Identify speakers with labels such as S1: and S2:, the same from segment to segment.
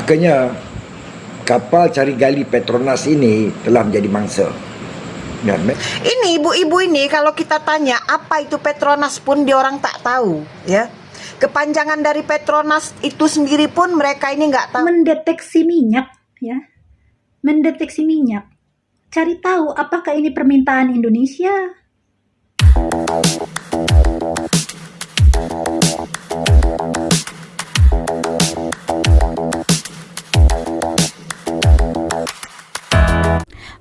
S1: Makanya kapal cari gali Petronas ini telah menjadi mangsa.
S2: Ini ibu-ibu ini kalau kita tanya apa itu Petronas pun dia orang tak tahu, ya. Kepanjangan dari Petronas itu sendiri pun mereka ini nggak tahu.
S3: Mendeteksi minyak, ya. Mendeteksi minyak. Cari tahu apakah ini permintaan Indonesia.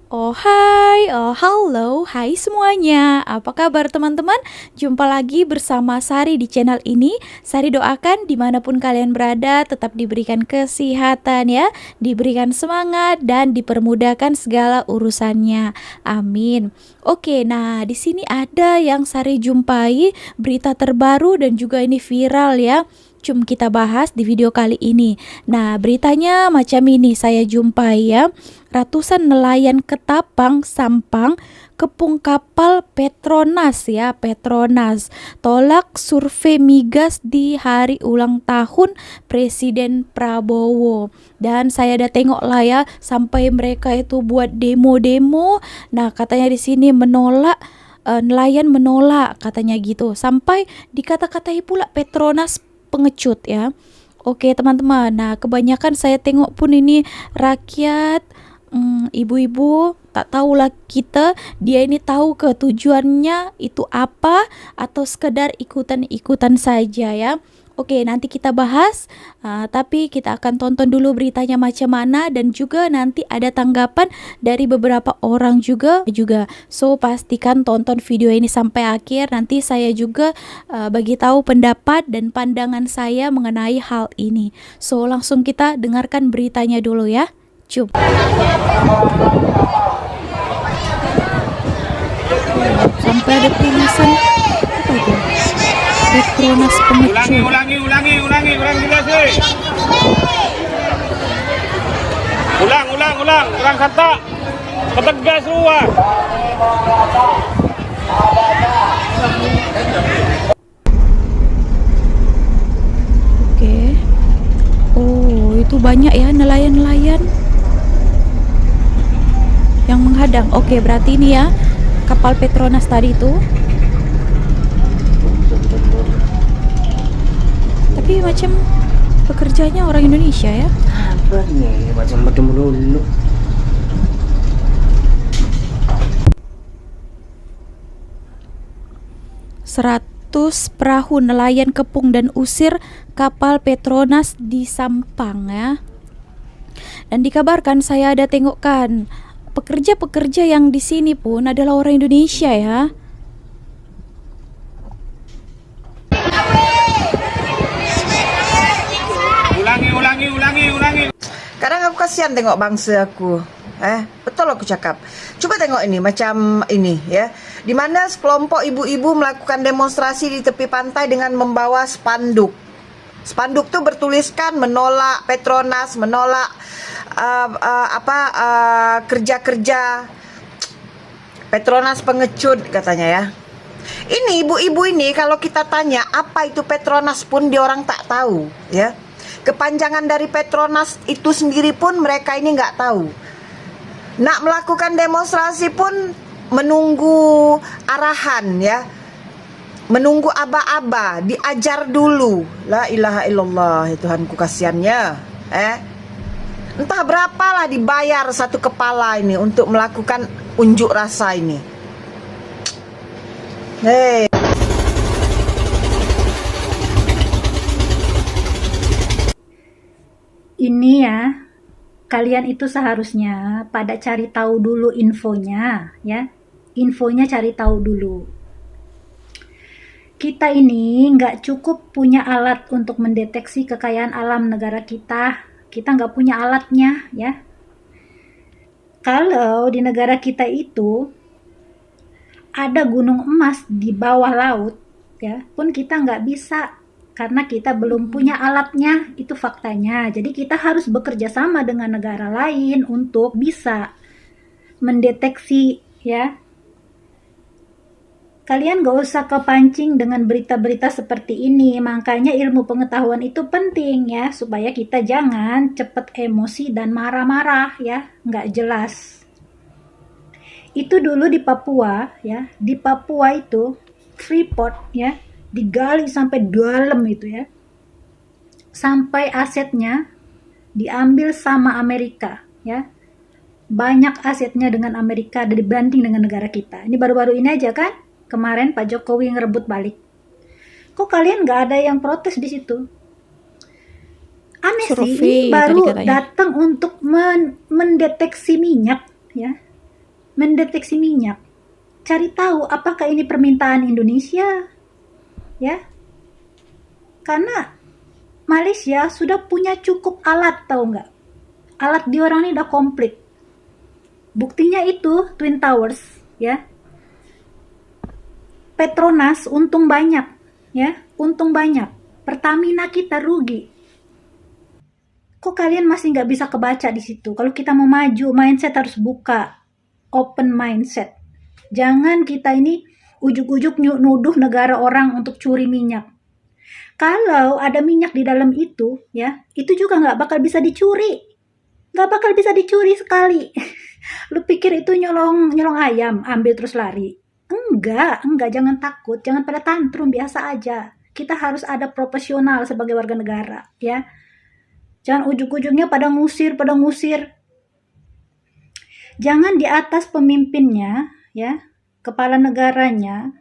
S4: Oh hai, oh halo, hai semuanya. Apa kabar teman-teman? Jumpa lagi bersama Sari di channel ini. Sari doakan dimanapun kalian berada tetap diberikan kesehatan ya, diberikan semangat dan dipermudahkan segala urusannya. Amin. Oke, nah di sini ada yang Sari jumpai berita terbaru dan juga ini viral ya. Kita bahas di video kali ini. Nah, beritanya macam ini saya jumpai ya. Ratusan nelayan Ketapang, Sampang, kepung kapal Petronas ya, Petronas. Tolak survei migas di hari ulang tahun Presiden Prabowo. Dan saya udah tengok lah ya, sampai mereka itu buat demo-demo. Nah, katanya di sini menolak nelayan menolak katanya gitu. Sampai dikata-katai pula Petronas pengecut ya. Oke teman-teman, nah kebanyakan saya tengok pun ini rakyat ibu-ibu tak tahulah kita dia ini tahu ke tujuannya itu apa atau sekedar ikutan-ikutan saja ya. Oke, nanti kita bahas, tapi kita akan tonton dulu beritanya macam mana dan juga nanti ada tanggapan dari beberapa orang juga. So, pastikan tonton video ini sampai akhir. Nanti saya juga bagi tahu pendapat dan pandangan saya mengenai hal ini. So, langsung kita dengarkan beritanya dulu ya. Cup. Sampai ada tulisan apa itu? Petronas pengecut.
S5: Ulangi jelasin. Ulang, kurang kata. Ketegas luar.
S4: Oke. Oh, itu banyak ya nelayan-nelayan yang menghadang. Oke, berarti ini ya kapal Petronas tadi itu. Tapi macam pekerjanya orang Indonesia ya.
S6: Apa nih macam melulu.
S4: 100 perahu nelayan kepung dan usir kapal Petronas di Sampang ya. Dan dikabarkan saya ada tengokkan pekerja-pekerja yang di sini pun adalah orang Indonesia ya.
S5: Ulangi.
S2: Kadang aku kasihan tengok bangsa aku. Betul aku cakap. Coba tengok ini macam ini ya. Di mana sekelompok ibu-ibu melakukan demonstrasi di tepi pantai dengan membawa spanduk. Spanduk tuh bertuliskan menolak Petronas, menolak kerja-kerja Petronas pengecut katanya ya. Ini ibu-ibu ini kalau kita tanya apa itu Petronas pun dia orang tak tahu ya. Kepanjangan dari Petronas itu sendiri pun mereka ini nggak tahu. Nak melakukan demonstrasi pun menunggu arahan ya. Menunggu aba-aba, diajar dulu. La ilaha illallah, Tuhanku kasihannya. Entah berapalah dibayar satu kepala ini untuk melakukan unjuk rasa ini. Hei.
S3: Ini ya, kalian itu seharusnya pada cari tahu dulu infonya ya. Infonya cari tahu dulu. Kita ini nggak cukup punya alat untuk mendeteksi kekayaan alam negara kita. Kita nggak punya alatnya ya. Kalau di negara kita itu ada gunung emas di bawah laut ya, pun kita nggak bisa karena kita belum punya alatnya, itu faktanya. Jadi kita harus bekerja sama dengan negara lain untuk bisa mendeteksi ya Kalian gak usah kepancing dengan berita-berita seperti ini. Makanya ilmu pengetahuan itu penting ya, supaya kita jangan cepet emosi dan marah-marah ya, nggak jelas. Itu dulu di Papua ya, di Papua itu Freeport ya, digali sampai dalam itu ya, sampai asetnya diambil sama Amerika ya. Banyak asetnya dengan Amerika dibanding dengan negara kita. Ini baru-baru ini aja kan, kemarin Pak Jokowi ngerebut balik. Kok kalian nggak ada yang protes di situ? Aneh sih,
S4: Survei
S3: ini
S4: tadi
S3: baru
S4: katanya.
S3: datang untuk mendeteksi minyak ya, mendeteksi minyak. Cari tahu apakah ini permintaan Indonesia ya? Karena Malaysia sudah punya cukup alat, tahu nggak? Alat di orang ini udah komplit. Buktinya itu Twin Towers ya. Petronas untung banyak ya, untung banyak. Pertamina kita rugi. Kok kalian masih nggak bisa kebaca di situ? Kalau kita mau maju, mindset harus buka, open mindset. Jangan kita ini ujuk-ujuk nuduh negara orang untuk curi minyak. Kalau ada minyak di dalam itu ya, itu juga nggak bakal bisa dicuri. Nggak bakal bisa dicuri sekali. Lu pikir itu nyolong ayam, ambil terus lari? Enggak, jangan takut, jangan pada tantrum, biasa aja. Kita harus ada profesional sebagai warga negara, ya. Jangan ujuk-ujuknya pada ngusir. Jangan di atas pemimpinnya, ya, kepala negaranya,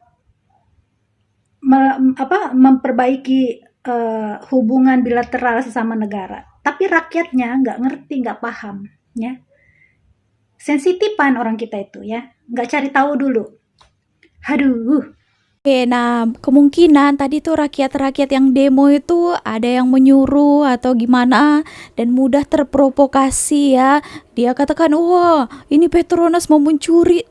S3: memperbaiki hubungan bilateral sesama negara. Tapi rakyatnya nggak ngerti, nggak paham, ya. Sensitifan orang kita itu, ya, nggak cari tahu dulu. Aduh.
S4: Oke, nah kemungkinan tadi tuh rakyat-rakyat yang demo itu ada yang menyuruh atau gimana dan mudah terprovokasi ya. Dia katakan, wah ini Petronas mau mencuri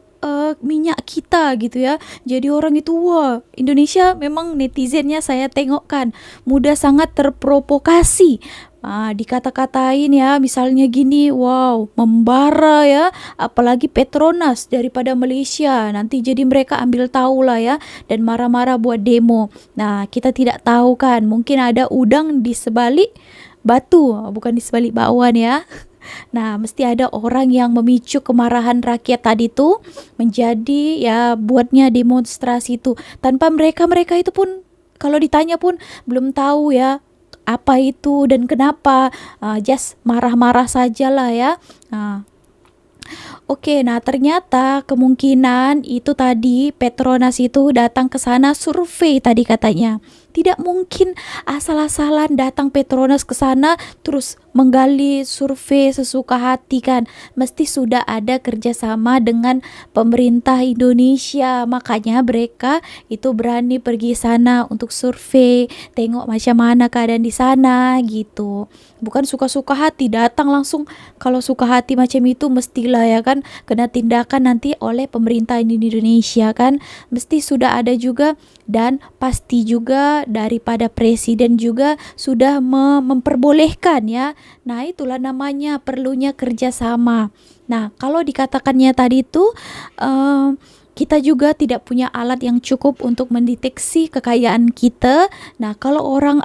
S4: minyak kita gitu ya. Jadi orang itu, wah Indonesia memang netizennya saya tengokkan mudah sangat terprovokasi. Dikata-katain ya, misalnya gini, wow membara ya, apalagi Petronas daripada Malaysia, nanti jadi mereka ambil tahu lah ya dan marah-marah buat demo. Nah kita tidak tahu kan, mungkin ada udang di sebalik batu, bukan di sebalik bakwan ya. Nah mesti ada orang yang memicu kemarahan rakyat tadi tuh menjadi ya buatnya demonstrasi itu, tanpa mereka itu pun kalau ditanya pun belum tahu ya apa itu dan kenapa, just marah-marah saja lah ya. Oke, nah ternyata kemungkinan itu tadi Petronas itu datang ke sana survei tadi katanya. Tidak mungkin asal-asalan datang Petronas ke sana terus menggali survei sesuka hati kan. Mesti sudah ada kerjasama dengan pemerintah Indonesia. Makanya mereka itu berani pergi sana untuk survei, tengok macam mana keadaan di sana gitu. Bukan suka-suka hati datang langsung. Kalau suka hati macam itu mestilah ya kan kena tindakan nanti oleh pemerintah Indonesia kan. Mesti sudah ada juga dan pasti juga daripada presiden juga sudah memperbolehkan ya. Nah itulah namanya perlunya kerjasama. Nah kalau dikatakannya tadi itu kita juga tidak punya alat yang cukup untuk mendeteksi kekayaan kita. Nah kalau orang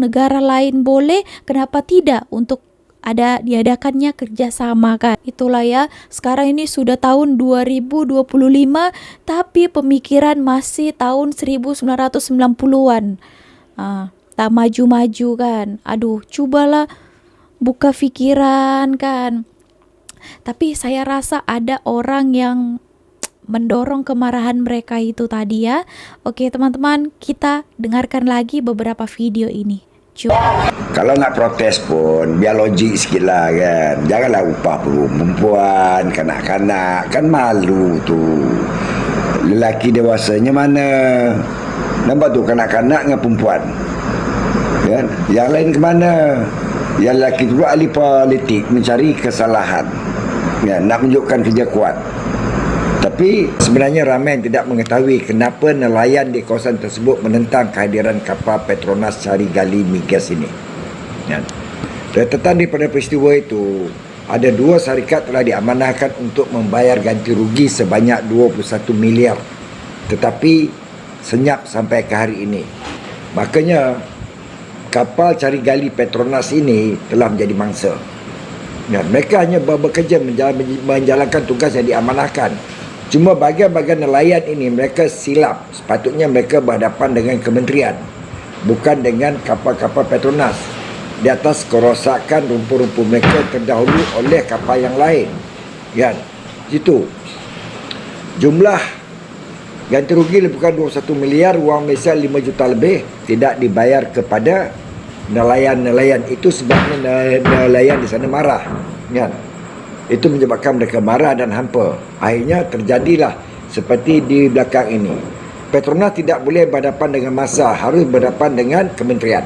S4: negara lain boleh, kenapa tidak untuk diadakannya kerjasama kan. Itulah ya, sekarang ini sudah tahun 2025 tapi pemikiran masih tahun 1990-an. Tak maju-maju kan. Aduh, cobalah buka pikiran kan. Tapi saya rasa ada orang yang mendorong kemarahan mereka itu tadi ya. Oke teman-teman, kita dengarkan lagi beberapa video ini.
S1: Kalau nak protes pun biar logik sikit lah kan. Janganlah upah perempuan, kanak-kanak, kan malu tu. Lelaki dewasanya mana? Nampak tu kanak-kanak dengan perempuan kan? Yang lain ke mana? Yang lelaki tu ahli politik mencari kesalahan kan? Nak menunjukkan kerja kuat. Tapi sebenarnya ramai yang tidak mengetahui kenapa nelayan di kawasan tersebut menentang kehadiran kapal Petronas cari gali migas ini. Dan catatan daripada peristiwa itu, ada 2 syarikat telah diamanahkan untuk membayar ganti rugi sebanyak 21 miliar. Tetapi senyap sampai ke hari ini. Makanya kapal cari gali Petronas ini telah menjadi mangsa. Ya, mereka hanya bekerja menjalankan tugas yang diamanahkan. Cuma bagian-bagian nelayan ini mereka silap. Sepatutnya mereka berhadapan dengan kementerian, bukan dengan kapal-kapal Petronas. Di atas kerosakan rumput-rumput mereka terdahulu oleh kapal yang lain. Kan? Situ. Jumlah ganti rugi bukan 21 miliar, wang Malaysia 5 juta lebih tidak dibayar kepada nelayan-nelayan itu sebabnya nelayan di sana marah. Kan? Itu menyebabkan mereka marah dan hampa. Akhirnya terjadilah seperti di belakang ini. Petronas tidak boleh berhadapan dengan massa, harus berhadapan dengan kementerian.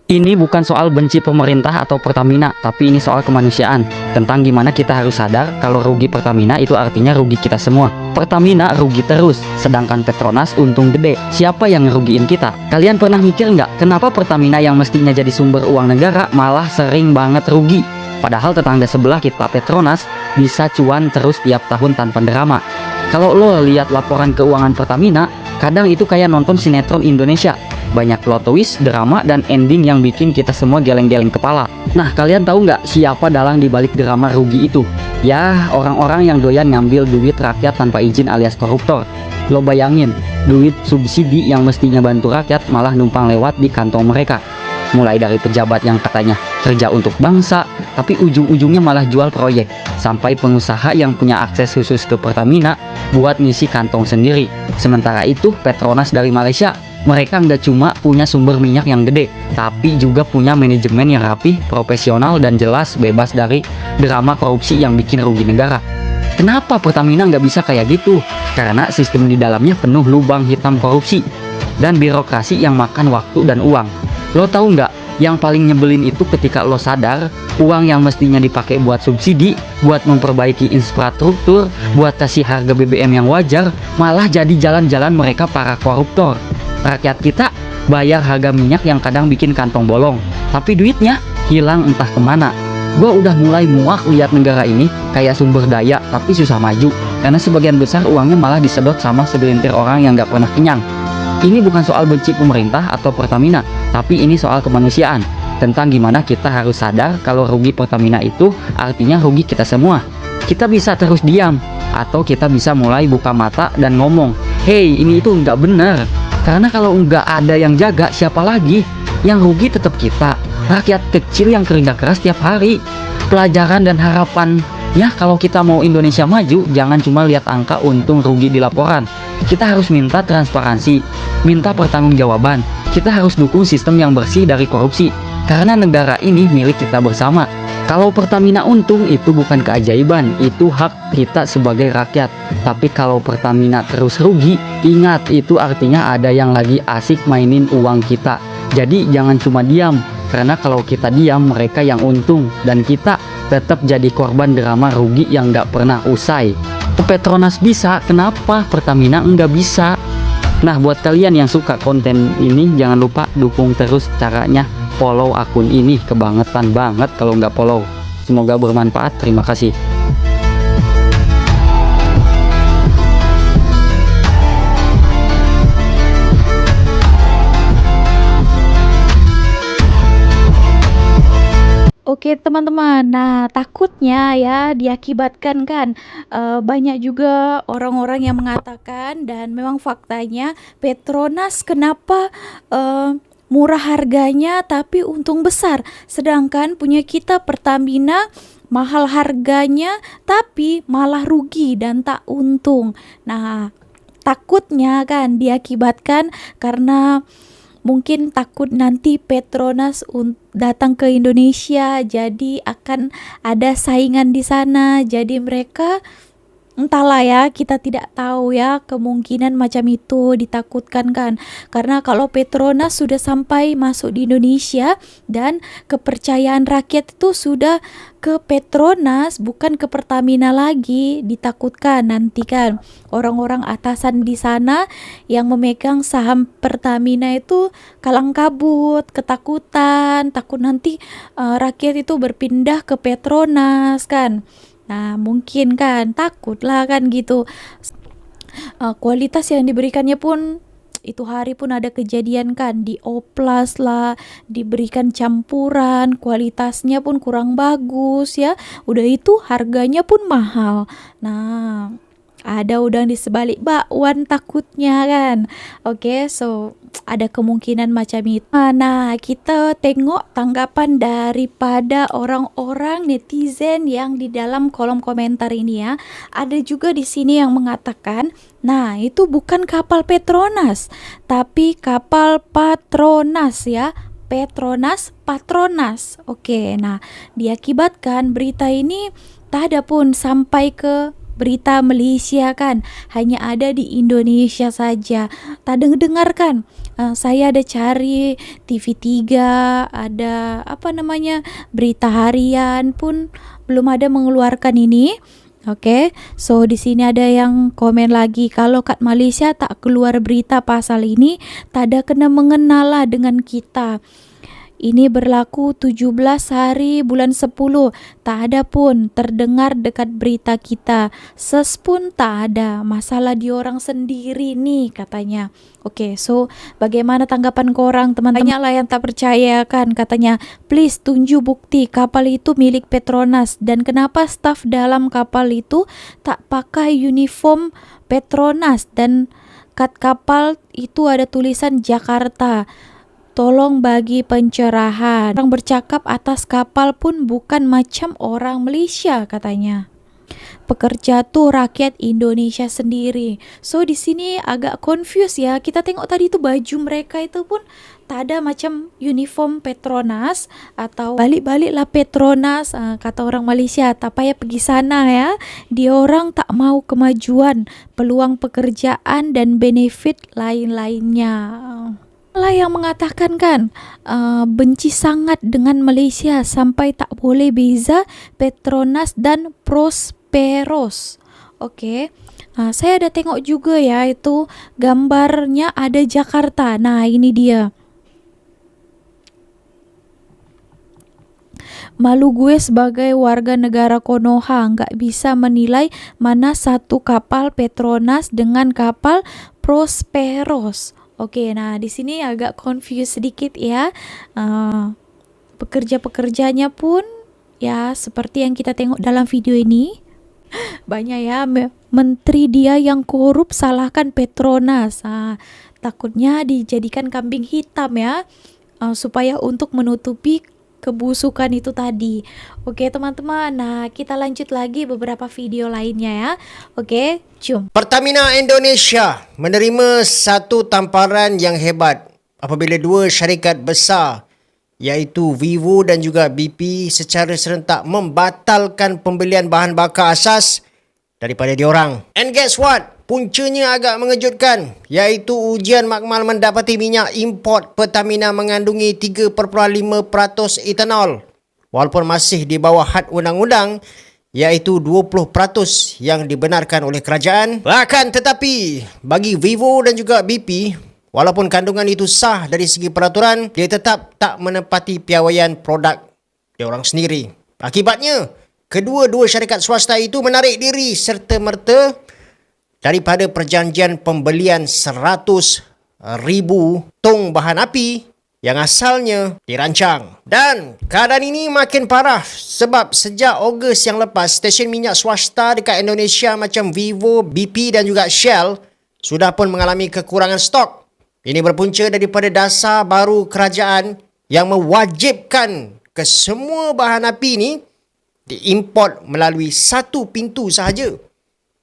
S7: Ini bukan soal benci pemerintah atau Pertamina, tapi ini soal kemanusiaan. Tentang gimana kita harus sadar kalau rugi Pertamina itu artinya rugi kita semua. Pertamina rugi terus, sedangkan Petronas untung gede. Siapa yang ngerugiin kita? Kalian pernah mikir nggak, kenapa Pertamina yang mestinya jadi sumber uang negara malah sering banget rugi? Padahal tetangga sebelah kita Petronas bisa cuan terus tiap tahun tanpa drama. Kalau lo lihat laporan keuangan Pertamina, kadang itu kayak nonton sinetron Indonesia. Banyak plot twist, drama, dan ending yang bikin kita semua geleng-geleng kepala. Nah, kalian tahu nggak siapa dalang dibalik drama rugi itu? Ya, orang-orang yang doyan ngambil duit rakyat tanpa izin alias koruptor. Lo bayangin, duit subsidi yang mestinya bantu rakyat malah numpang lewat di kantong mereka. Mulai dari pejabat yang katanya kerja untuk bangsa, tapi ujung-ujungnya malah jual proyek. Sampai pengusaha yang punya akses khusus ke Pertamina buat ngisi kantong sendiri. Sementara itu, Petronas dari Malaysia, mereka nggak cuma punya sumber minyak yang gede, tapi juga punya manajemen yang rapih, profesional, dan jelas bebas dari drama korupsi yang bikin rugi negara. Kenapa Pertamina nggak bisa kayak gitu? Karena sistem di dalamnya penuh lubang hitam korupsi dan birokrasi yang makan waktu dan uang. Lo tahu nggak, yang paling nyebelin itu ketika lo sadar uang yang mestinya dipakai buat subsidi, buat memperbaiki infrastruktur, buat kasih harga BBM yang wajar, malah jadi jalan-jalan mereka para koruptor. Rakyat kita bayar harga minyak yang kadang bikin kantong bolong, tapi duitnya hilang entah kemana. Gue udah mulai muak lihat negara ini kayak sumber daya tapi susah maju, karena sebagian besar uangnya malah disedot sama segelintir orang yang gak pernah kenyang. Ini bukan soal benci pemerintah atau Pertamina, tapi ini soal kemanusiaan. Tentang gimana kita harus sadar kalau rugi Pertamina itu artinya rugi kita semua. Kita bisa terus diam, atau kita bisa mulai buka mata dan ngomong, "Hey, ini itu nggak benar." Karena kalau nggak ada yang jaga, siapa lagi? Yang rugi tetap kita, rakyat kecil yang kerja keras tiap hari. Pelajaran dan harapan, ya kalau kita mau Indonesia maju, jangan cuma lihat angka untung rugi di laporan. Kita harus minta transparansi, minta pertanggungjawaban. Kita harus dukung sistem yang bersih dari korupsi, karena negara ini milik kita bersama. Kalau Pertamina untung itu bukan keajaiban, itu hak kita sebagai rakyat. Tapi kalau Pertamina terus rugi, ingat itu artinya ada yang lagi asik mainin uang kita. Jadi jangan cuma diam, karena kalau kita diam mereka yang untung dan kita tetap jadi korban drama rugi yang gak pernah usai. Petronas bisa, kenapa Pertamina enggak bisa? Nah, buat kalian yang suka konten ini, jangan lupa dukung terus caranya. Follow akun ini, kebangetan banget kalau nggak follow. Semoga bermanfaat, terima kasih.
S4: Oke teman-teman, nah takutnya ya diakibatkan kan banyak juga orang-orang yang mengatakan dan memang faktanya Petronas kenapa murah harganya tapi untung besar, sedangkan punya kita Pertamina mahal harganya tapi malah rugi dan tak untung. Nah takutnya kan diakibatkan karena mungkin takut nanti Petronas datang ke Indonesia, jadi akan ada saingan di sana. Jadi mereka entahlah ya, kita tidak tahu ya, kemungkinan macam itu ditakutkan kan. Karena kalau Petronas sudah sampai masuk di Indonesia dan kepercayaan rakyat itu sudah ke Petronas bukan ke Pertamina lagi, ditakutkan nanti kan orang-orang atasan di sana yang memegang saham Pertamina itu kalang kabut, ketakutan, takut nanti rakyat itu berpindah ke Petronas kan. Nah, mungkin kan takut lah kan gitu. Kualitas yang diberikannya pun itu hari pun ada kejadian kan di oplas lah, diberikan campuran, kualitasnya pun kurang bagus ya. Udah itu harganya pun mahal. Nah, ada udang di sebalik bakwan takutnya kan. Oke, so ada kemungkinan macam itu. Nah, kita tengok tanggapan daripada orang-orang netizen yang di dalam kolom komentar ini ya. Ada juga di sini yang mengatakan, nah itu bukan kapal Petronas, tapi kapal Patronas ya. Petronas, Patronas. Oke, nah diakibatkan berita ini tak ada pun sampai ke berita Malaysia kan, hanya ada di Indonesia saja. Tak dengarkan. Saya ada cari TV3, ada apa namanya berita harian pun belum ada mengeluarkan ini. Oke, so di sini ada yang komen lagi kalau kat Malaysia tak keluar berita pasal ini, tak ada kena mengenal lah dengan kita. Ini berlaku 17 hari bulan 10. Tak ada pun terdengar dekat berita kita. Ses pun tak ada. Masalah di orang sendiri nih katanya. Oke, so bagaimana tanggapan korang teman-teman? Banyak lah yang tak percaya kan katanya. Please tunjuk bukti kapal itu milik Petronas. Dan kenapa staf dalam kapal itu tak pakai uniform Petronas. Dan kat kapal itu ada tulisan Jakarta. Tolong bagi pencerahan. Orang bercakap atas kapal pun bukan macam orang Malaysia katanya. Pekerja tuh rakyat Indonesia sendiri. So di sini agak confused ya. Kita tengok tadi itu baju mereka itu pun tak ada macam uniform Petronas atau balik-baliklah Petronas. Kata orang Malaysia tak payah pergi sana ya. Dia orang tak mau kemajuan, peluang pekerjaan dan benefit lain-lainnya. Lah yang mengatakan kan benci sangat dengan Malaysia sampai tak boleh beza Petronas dan Prosperos. Oke. Saya ada tengok juga ya itu gambarnya ada Jakarta. Nah, ini dia. Malu gue sebagai warga negara Konoha nggak bisa menilai mana satu kapal Petronas dengan kapal Prosperos. Oke, nah di sini agak confused sedikit ya. Pekerja-pekerjanya pun ya seperti yang kita tengok dalam video ini. Banyak ya menteri dia yang korup salahkan Petronas. Takutnya dijadikan kambing hitam ya. Supaya untuk menutupi kebusukan itu tadi. Oke teman-teman, nah kita lanjut lagi beberapa video lainnya ya. Oke, jom.
S8: Pertamina Indonesia menerima satu tamparan yang hebat apabila dua syarikat besar iaitu Vivo dan juga BP secara serentak membatalkan pembelian bahan bakar asas daripada diorang. And guess what? Puncanya agak mengejutkan iaitu ujian makmal mendapati minyak import Pertamina mengandungi 3.5% etanol walaupun masih di bawah had undang-undang iaitu 20% yang dibenarkan oleh kerajaan. Bahkan tetapi bagi Vivo dan juga BP, walaupun kandungan itu sah dari segi peraturan, dia tetap tak menepati piawaian produk dia orang sendiri. Akibatnya, kedua-dua syarikat swasta itu menarik diri serta-merta daripada perjanjian pembelian 100,000 tong bahan api yang asalnya dirancang. Dan keadaan ini makin parah sebab sejak Ogos yang lepas, stesen minyak swasta dekat Indonesia macam Vivo, BP dan juga Shell sudah pun mengalami kekurangan stok. Ini berpunca daripada dasar baru kerajaan yang mewajibkan ke semua bahan api ini diimport melalui satu pintu sahaja,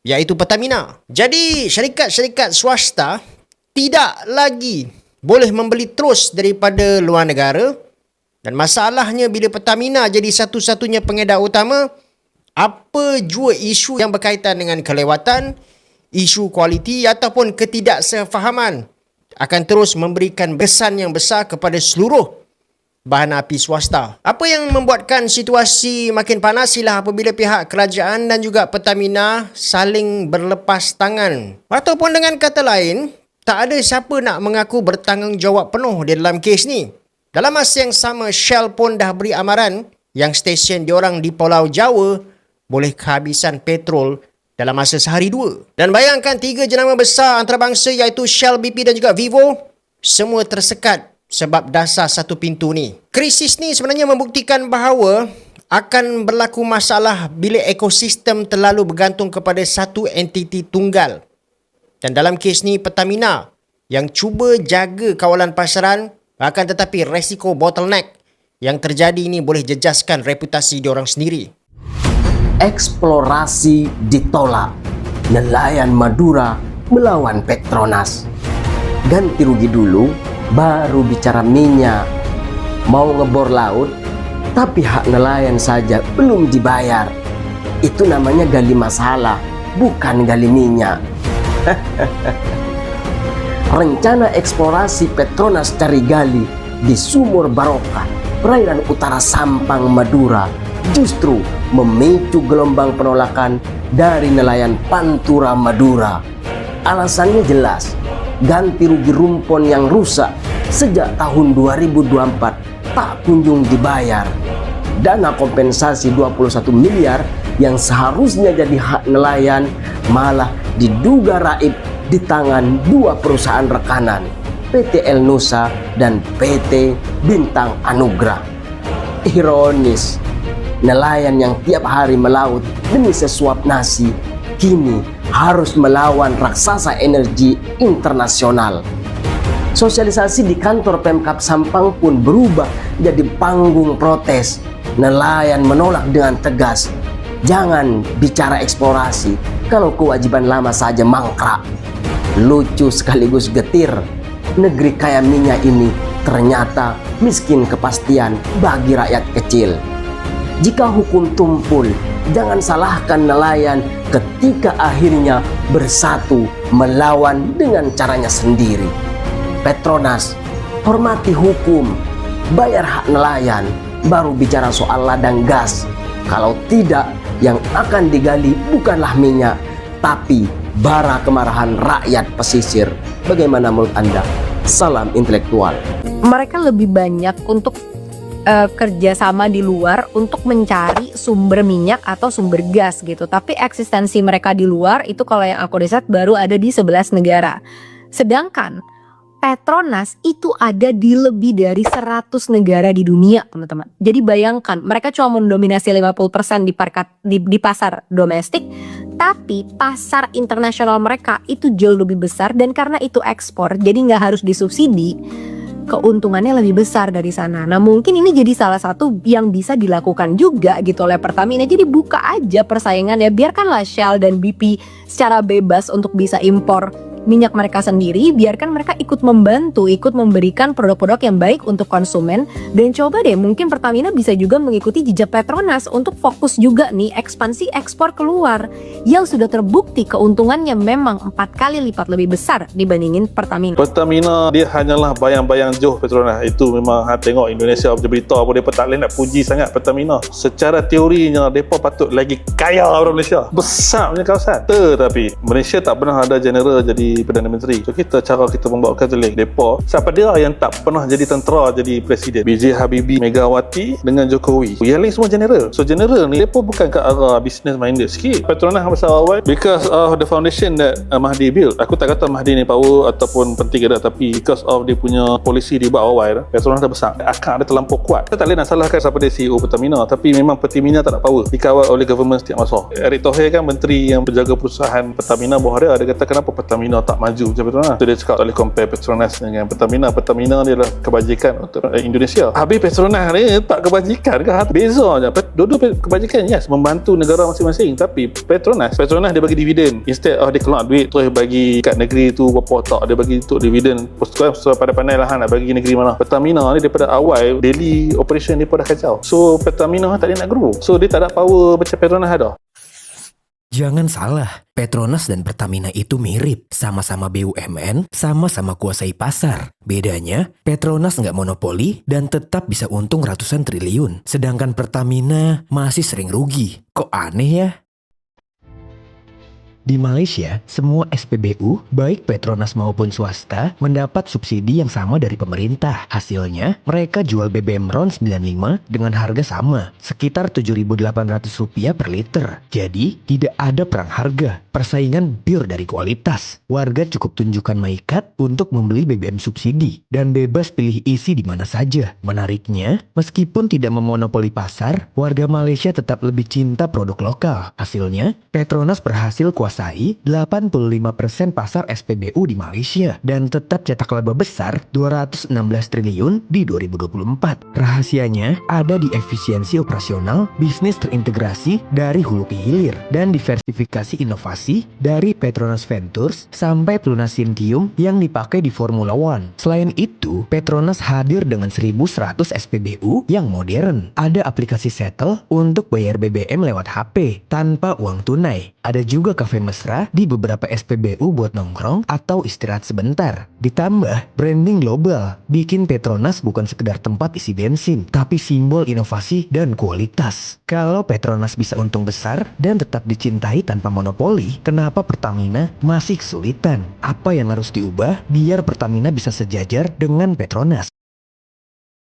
S8: iaitu Pertamina. Jadi syarikat-syarikat swasta tidak lagi boleh membeli terus daripada luar negara. Dan masalahnya bila Pertamina jadi satu-satunya pengedar utama, apa jua isu yang berkaitan dengan kelewatan, isu kualiti ataupun ketidaksefahaman akan terus memberikan kesan yang besar kepada seluruh bahan api swasta. Apa yang membuatkan situasi makin panas ialah apabila pihak kerajaan dan juga Pertamina saling berlepas tangan. Ataupun dengan kata lain, tak ada siapa nak mengaku bertanggungjawab penuh di dalam kes ni. Dalam masa yang sama, Shell pun dah beri amaran yang stesen diorang di Pulau Jawa boleh kehabisan petrol dalam masa sehari dua. Dan bayangkan 3 jenama besar antarabangsa iaitu Shell, BP dan juga Vivo semua tersekat sebab dasar satu pintu ni. Krisis ni sebenarnya membuktikan bahawa akan berlaku masalah bila ekosistem terlalu bergantung kepada satu entiti tunggal. Dan dalam kes ni Pertamina yang cuba jaga kawalan pasaran, akan tetapi resiko bottleneck yang terjadi ini boleh jejaskan reputasi diorang sendiri.
S6: Eksplorasi ditolak. Nelayan Madura melawan Petronas. Ganti rugi dulu, baru bicara minyak. Mau ngebor laut, tapi hak nelayan saja belum dibayar. Itu namanya gali masalah, bukan gali minyak. Rencana eksplorasi Petronas cari gali di Sumur Barokah, perairan utara Sampang, Madura, justru memicu gelombang penolakan dari nelayan Pantura Madura. Alasannya jelas, ganti rugi rumpon yang rusak sejak tahun 2024 tak kunjung dibayar. Dana kompensasi 21 miliar yang seharusnya jadi hak nelayan malah diduga raib di tangan dua perusahaan rekanan, PT El Nusa dan PT Bintang Anugrah. Ironis, nelayan yang tiap hari melaut demi sesuap nasi kini harus melawan raksasa energi internasional. Sosialisasi di kantor Pemkab Sampang pun berubah jadi panggung protes. Nelayan menolak dengan tegas, jangan bicara eksplorasi kalau kewajiban lama saja mangkrak. Lucu sekaligus getir, negeri kaya minyak ini ternyata miskin kepastian bagi rakyat kecil. Jika hukum tumpul, jangan salahkan nelayan ketika akhirnya bersatu melawan dengan caranya sendiri. Petronas, hormati hukum, bayar hak nelayan, baru bicara soal ladang gas. Kalau tidak, yang akan digali bukanlah minyak, tapi bara kemarahan rakyat pesisir. Bagaimana menurut Anda? Salam intelektual.
S9: Mereka lebih banyak untuk kerjasama di luar untuk mencari sumber minyak atau sumber gas gitu. Tapi eksistensi mereka di luar itu kalau yang aku riset baru ada di 11 negara. Sedangkan Petronas itu ada di lebih dari 100 negara di dunia, teman-teman. Jadi bayangkan, mereka cuma mendominasi 50% di pasar domestik, tapi pasar internasional mereka itu jauh lebih besar, dan karena itu ekspor, jadi nggak harus disubsidi, keuntungannya lebih besar dari sana. Nah mungkin ini jadi salah satu yang bisa dilakukan juga gitu oleh Pertamina. Jadi buka aja persaingan ya, biarkanlah Shell dan BP secara bebas untuk bisa impor minyak mereka sendiri, biarkan mereka ikut membantu, ikut memberikan produk-produk yang baik untuk konsumen. Dan coba deh, mungkin Pertamina bisa juga mengikuti jejak Petronas untuk fokus juga nih ekspansi ekspor keluar yang sudah terbukti keuntungannya memang 4 kali lipat lebih besar dibandingin Pertamina.
S5: Pertamina dia hanyalah bayang-bayang jauh Petronas. Itu memang tengok Indonesia berita apa mereka tak boleh nak puji sangat Pertamina. Secara teorinya mereka patut lagi kaya orang Malaysia, besar punya kawasan. Tetapi Malaysia tak pernah ada general jadi Perdana Menteri. So cara kita membawakan jelik depa, siapa dia yang tak pernah jadi tentera jadi presiden? B.J. Habibie, Megawati dengan Jokowi. Yang lain semua general. So general ni depa bukan ke arah business minded sikit. Petronas masa awal because of the foundation that Mahdi build. Aku tak kata Mahdi ni power ataupun penting ke tak, tapi because of dia punya polisi di buat awal, Petronas dah besar. Akar dia terlampau kuat. Kita tak boleh nak salahkan siapa dia CEO Pertamina, tapi memang Pertamina tak ada power. Dikawal oleh government setiap masa. Erick Thohir kan menteri yang penjaga perusahaan Pertamina bawah dia kata kenapa Pertamina tak maju macam Petronas. So dia cakap tak boleh compare Petronas dengan Pertamina. Pertamina ni adalah kebajikan untuk Indonesia. Habis Petronas ni tak kebajikan ke? Beza je. Dua-dua kebajikan, yes, membantu negara masing-masing. Tapi Petronas dia bagi dividen. Instead of dia keluar duit terus bagi kat negeri tu berapa tak, dia bagi untuk dividen. So pandai-pandai lah nak bagi negeri mana. Pertamina ni daripada awal daily operation dia pun dah kacau. So Pertamina tak boleh nak grow. So dia tak ada power macam Petronas ada.
S10: Jangan salah, Petronas dan Pertamina itu mirip. Sama-sama BUMN, sama-sama kuasai pasar. Bedanya, Petronas nggak monopoli dan tetap bisa untung ratusan triliun. Sedangkan Pertamina masih sering rugi. Kok aneh ya? Di Malaysia, semua SPBU, baik Petronas maupun swasta, mendapat subsidi yang sama dari pemerintah. Hasilnya, mereka jual BBM RON 95 dengan harga sama, sekitar Rp7.800 per liter. Jadi, tidak ada perang harga, persaingan pure dari kualitas. Warga cukup tunjukkan MyCard untuk membeli BBM subsidi, dan bebas pilih isi di mana saja. Menariknya, meskipun tidak memonopoli pasar, warga Malaysia tetap lebih cinta produk lokal. Hasilnya, Petronas berhasil kuasai 85% pasar SPBU di Malaysia dan tetap cetak laba besar 216 triliun di 2024. Rahasianya ada di efisiensi operasional, bisnis terintegrasi dari hulu ke hilir, dan diversifikasi inovasi dari Petronas Ventures sampai pelunas Sintium yang dipakai di Formula One. Selain itu, Petronas hadir dengan 1.100 SPBU yang modern. Ada aplikasi Settle untuk bayar BBM lewat HP tanpa uang tunai. Ada juga kafe mesra di beberapa SPBU buat nongkrong atau istirahat sebentar. Ditambah branding global, bikin Petronas bukan sekedar tempat isi bensin, tapi simbol inovasi dan kualitas. Kalau Petronas bisa untung besar dan tetap dicintai tanpa monopoli, kenapa Pertamina masih kesulitan? Apa yang harus diubah biar Pertamina bisa sejajar dengan Petronas?